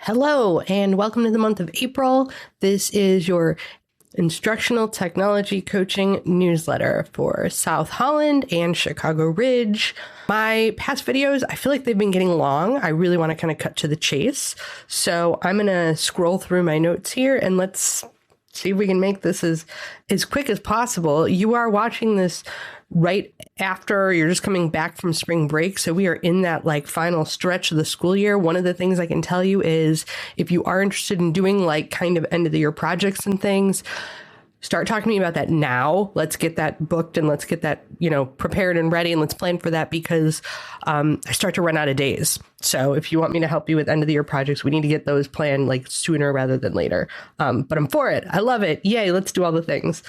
Hello, and welcome to the month of April. This is your Instructional Technology Coaching newsletter for South Holland and Chicago Ridge. My past videos, I feel like they've been getting long. I really want to kind of cut to the chase. So I'm going to scroll through my notes here and let's see if we can make this as quick as possible. You are watching this right after you're just coming back from spring break. So we are in that final stretch of the school year. One of the things I can tell you is if you are interested in doing kind of end of the year projects and things, start talking to me about that now. Let's get that booked and let's get that, prepared and ready and let's plan for that because I start to run out of days. So if you want me to help you with end of the year projects, we need to get those planned sooner rather than later. But I'm for it. I love it. Yay. Let's do all the things.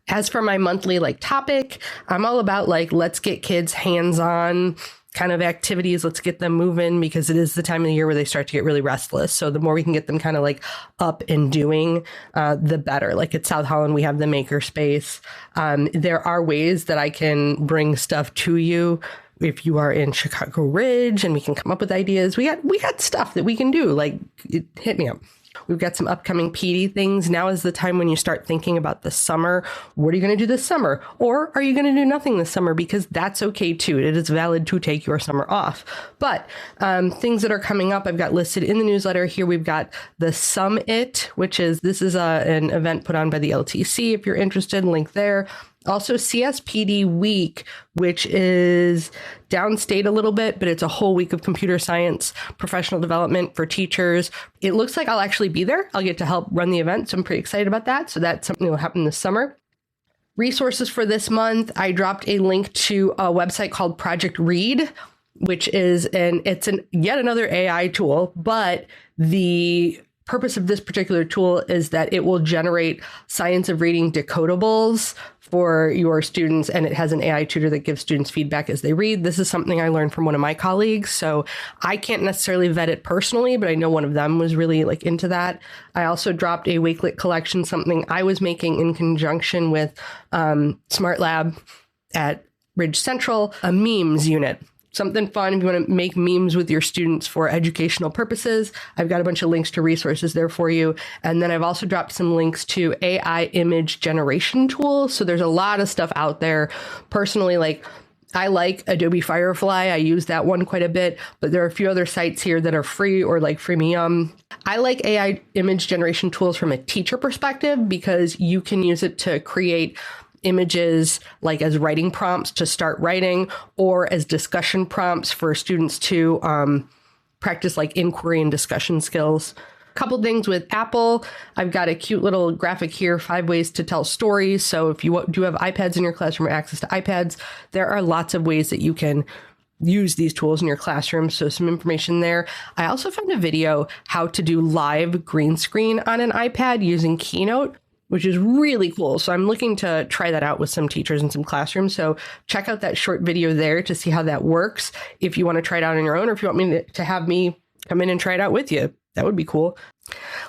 As for my monthly topic, I'm all about let's get kids hands-on kind of activities. Let's get them moving because it is the time of the year where they start to get really restless. So the more we can get them kind of up and doing, the better. At South Holland, we have the maker space. There are ways that I can bring stuff to you. If you are in Chicago Ridge and we can come up with ideas, we got stuff that we can do. Hit me up. We've got some upcoming PD things. Now is the time when you start thinking about the summer. What are you going to do this summer? Or are you going to do nothing this summer? Because that's okay too. It is valid to take your summer off. But things that are coming up, I've got listed in the newsletter here. We've got the Summit, this is an event put on by the LTC. If you're interested, link there. Also CSPD Week, which is downstate a little bit, but it's a whole week of computer science, professional development for teachers. It looks like I'll actually be there. I'll get to help run the event. So I'm pretty excited about that. So that's something that will happen this summer. Resources for this month. I dropped a link to a website called Project Read, which is yet another AI tool, but the purpose of this particular tool is that it will generate science of reading decodables for your students, and it has an AI tutor that gives students feedback as they read. This is something I learned from one of my colleagues, so I can't necessarily vet it personally, but I know one of them was really into that. I also dropped a Wakelet collection, something I was making in conjunction with Smart Lab at Ridge Central, a memes unit. Something fun if you want to make memes with your students for educational purposes. I've got a bunch of links to resources there for you. And then I've also dropped some links to AI image generation tools. So there's a lot of stuff out there. Personally, I like Adobe Firefly. I use that one quite a bit, but there are a few other sites here that are free or freemium. I like AI image generation tools from a teacher perspective because you can use it to create images as writing prompts to start writing or as discussion prompts for students to practice inquiry and discussion skills. A couple things with Apple. I've got a cute little graphic here, 5 ways to tell stories. So if you do have iPads in your classroom or access to iPads, there are lots of ways that you can use these tools in your classroom. So some information there. I also found a video how to do live green screen on an iPad using Keynote, which is really cool. So I'm looking to try that out with some teachers in some classrooms. So check out that short video there to see how that works. If you want to try it out on your own, or if you want me to have me come in and try it out with you, that would be cool.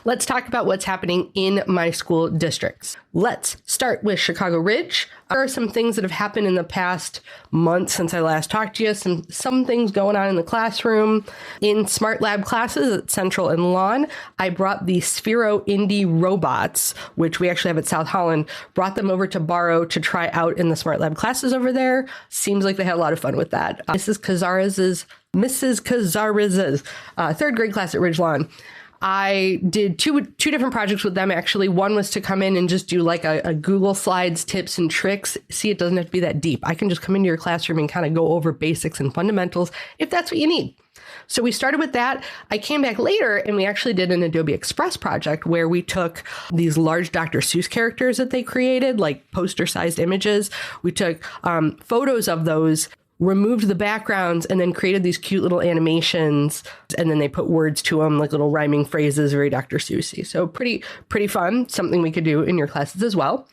Let's talk about what's happening in my school districts. Let's start with Chicago Ridge. There are some things that have happened in the past month since I last talked to you. Some things going on in the classroom. In Smart Lab classes at Central and Lawn, I brought the Sphero Indie robots, which we actually have at South Holland, brought them over to Barrow to try out in the Smart Lab classes over there. Seems like they had a lot of fun with that. Mrs. Cazares' third grade class at Ridge Lawn. I did two different projects with them, actually. One was to come in and just do a Google Slides tips and tricks. See, it doesn't have to be that deep. I can just come into your classroom and kind of go over basics and fundamentals if that's what you need. So we started with that. I came back later and we actually did an Adobe Express project where we took these large Dr. Seuss characters that they created, poster-sized images. We took photos of those, removed the backgrounds, and then created these cute little animations. And then they put words to them, little rhyming phrases, very Dr. Seussy. So pretty fun. Something we could do in your classes as well.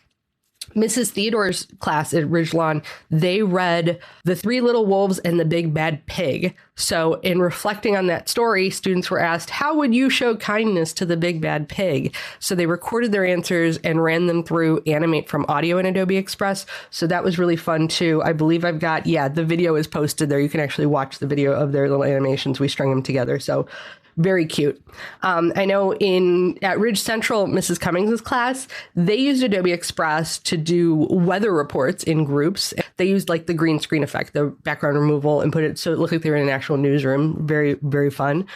Mrs. Theodore's class at Ridgelawn, they read The Three Little Wolves and the Big Bad Pig. So in reflecting on that story, students were asked, how would you show kindness to the big bad pig? So they recorded their answers and ran them through Animate from Audio in Adobe Express. So that was really fun too. I believe I've got, the video is posted there. You can actually watch the video of their little animations. We strung them together. So Very cute. I know at Ridge Central, Mrs. Cummings' class, they used Adobe Express to do weather reports in groups. They used like the green screen effect, the background removal, and put it so it looked like they were in an actual newsroom. Very, very fun.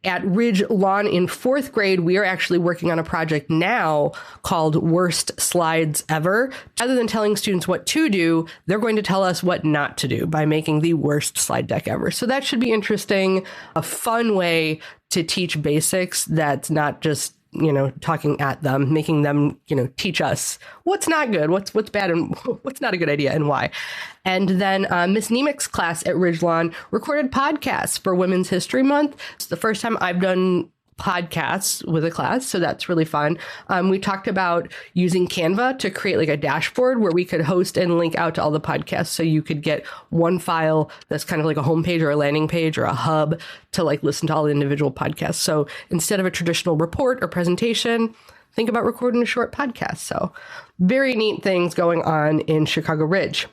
At Ridge Lawn in 4th grade, we are actually working on a project now called Worst Slides Ever. Rather than telling students what to do, they're going to tell us what not to do by making the worst slide deck ever. So that should be interesting, a fun way to teach basics that's not just, talking at them, making them, teach us what's not good, what's bad, and what's not a good idea and why. And then Miss Nemec's class at Ridgelawn recorded podcasts for Women's History Month. It's the first time I've done podcasts with a class, so that's really fun. We talked about using Canva to create like a dashboard where we could host and link out to all the podcasts, so you could get one file that's kind of like a homepage or a landing page or a hub to like listen to all the individual podcasts. So instead of a traditional report or presentation, think about recording a short podcast. So very neat things going on in Chicago Ridge.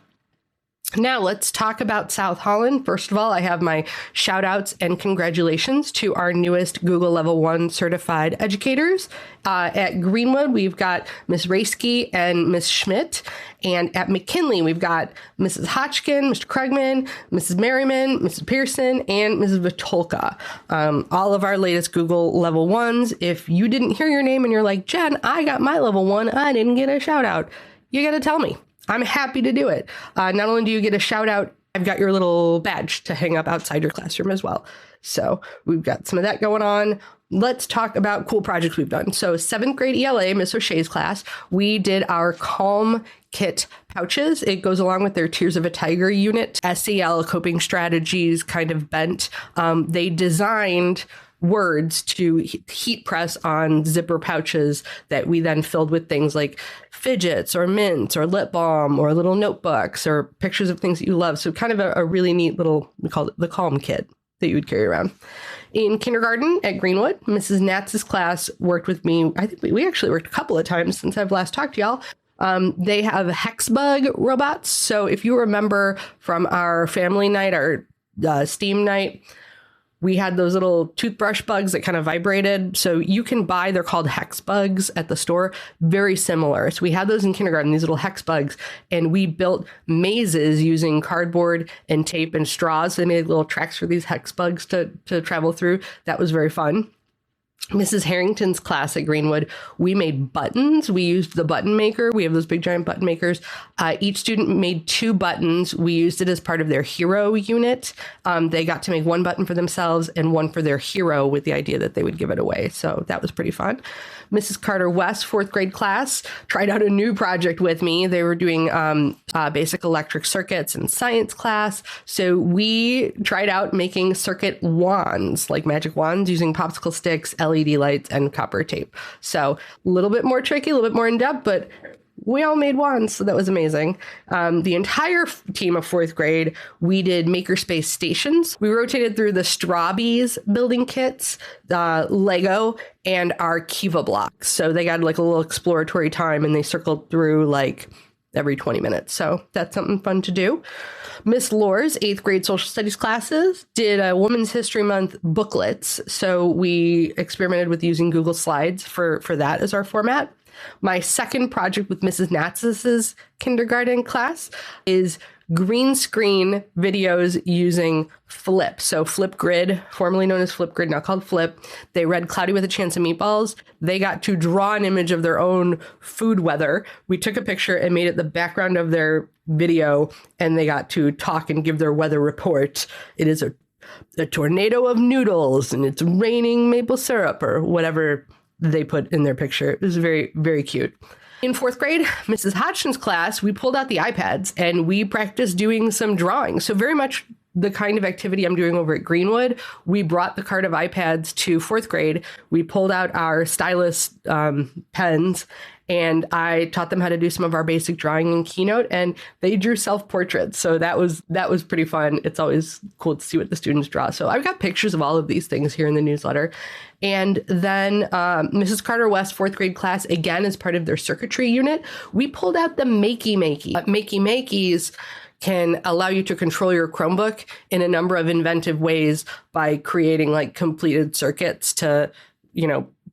Now let's talk about South Holland. First of all, I have my shout outs and congratulations to our newest Google Level 1 certified educators. At Greenwood, we've got Miss Raisky and Miss Schmidt. And at McKinley, we've got Mrs. Hotchkin, Mr. Krugman, Mrs. Merriman, Mrs. Pearson, and Mrs. Vitolka. All of our latest Google Level 1s. If you didn't hear your name and you're like, Jen, I got my Level 1, I didn't get a shout out, you got to tell me. I'm happy to do it. Not only do you get a shout out, I've got your little badge to hang up outside your classroom as well. So we've got some of that going on. Let's talk about cool projects we've done. So 7th grade ELA, Miss O'Shea's class, we did our Calm Kit pouches. It goes along with their Tears of a Tiger unit. SEL coping strategies kind of bent. They designed words to heat press on zipper pouches that we then filled with things like fidgets or mints or lip balm or little notebooks or pictures of things that you love. So kind of a really neat little, we call it the Calm Kit that you would carry around. In kindergarten at Greenwood, Mrs. Natz's class worked with me. I think we actually worked a couple of times since I've last talked to y'all. They have Hexbug robots. So if you remember from our family night, our STEAM night, we had those little toothbrush bugs that kind of vibrated. So you can buy, they're called hex bugs at the store, very similar. So we had those in kindergarten, these little hex bugs, and we built mazes using cardboard and tape and straws. They made little tracks for these hex bugs to travel through. That was very fun. Mrs. Harrington's class at Greenwood, we made buttons. We used the button maker. We have those big giant button makers. Each student made 2 buttons. We used it as part of their hero unit. They got to make 1 button for themselves and 1 for their hero with the idea that they would give it away. So that was pretty fun. Mrs. Carter West, 4th grade class, tried out a new project with me. They were doing basic electric circuits in science class. So we tried out making circuit wands, like magic wands, using popsicle sticks, LED lights, and copper tape. So a little bit more tricky, a little bit more in depth, but we all made wands, so that was amazing. The entire team of 4th grade, we did makerspace stations. We rotated through the Strawbees building kits, Lego, and our Kiva blocks. So they got like a little exploratory time and they circled through like every 20 minutes. So that's something fun to do. Miss Lore's 8th grade social studies classes did a Women's History Month booklets. So we experimented with using Google Slides for that as our format. My second project with Mrs. Natz's kindergarten class is green screen videos using Flip. So Flipgrid, formerly known as Flipgrid, now called Flip. They read Cloudy with a Chance of Meatballs. They got to draw an image of their own food weather. We took a picture and made it the background of their video, and they got to talk and give their weather report. It is a tornado of noodles, and it's raining maple syrup, or whatever they put in their picture. It was very, very cute. In 4th grade, Mrs. Hodgson's class, we pulled out the iPads and we practiced doing some drawing. So very much the kind of activity I'm doing over at Greenwood. We brought the cart of iPads to 4th grade. We pulled out our stylus pens, and I taught them how to do some of our basic drawing in Keynote, and they drew self-portraits. So that was pretty fun. It's always cool to see what the students draw. So I've got pictures of all of these things here in the newsletter. And then Mrs. Carter West 4th grade class, again, as part of their circuitry unit, we pulled out the Makey Makeys can allow you to control your Chromebook in a number of inventive ways by creating like completed circuits to,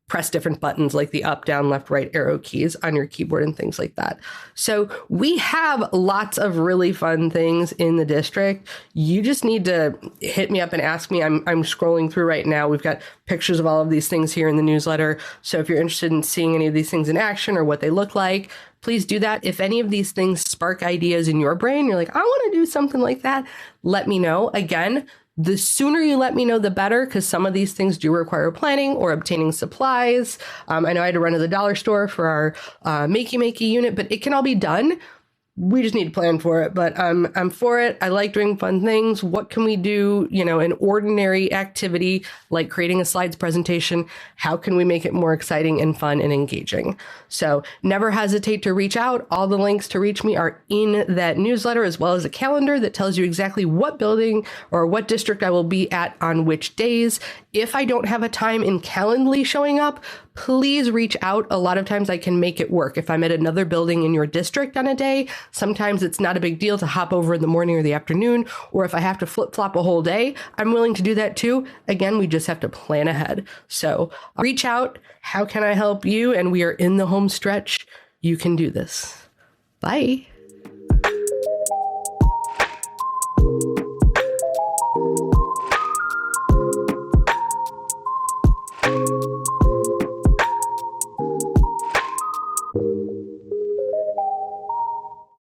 press different buttons like the up, down, left, right arrow keys on your keyboard and things like that. So we have lots of really fun things in the district. You just need to hit me up and ask me. I'm scrolling through right now. We've got pictures of all of these things here in the newsletter. So if you're interested in seeing any of these things in action or what they look like, please do that. If any of these things spark ideas in your brain, you're like, I want to do something like that, let me know. Again, the sooner you let me know, the better, because some of these things do require planning or obtaining supplies. I know I had to run to the dollar store for our makey unit, but it can all be done. We just need to plan for it, but I'm for it. I like doing fun things. What can we do? An ordinary activity like creating a slides presentation. How can we make it more exciting and fun and engaging? So never hesitate to reach out. All the links to reach me are in that newsletter, as well as a calendar that tells you exactly what building or what district I will be at on which days. If I don't have a time in Calendly showing up, please reach out. A lot of times I can make it work. If I'm at another building in your district on a day, sometimes it's not a big deal to hop over in the morning or the afternoon, or if I have to flip-flop a whole day, I'm willing to do that too. Again, we just have to plan ahead. So reach out. How can I help you? And we are in the home stretch. You can do this. Bye.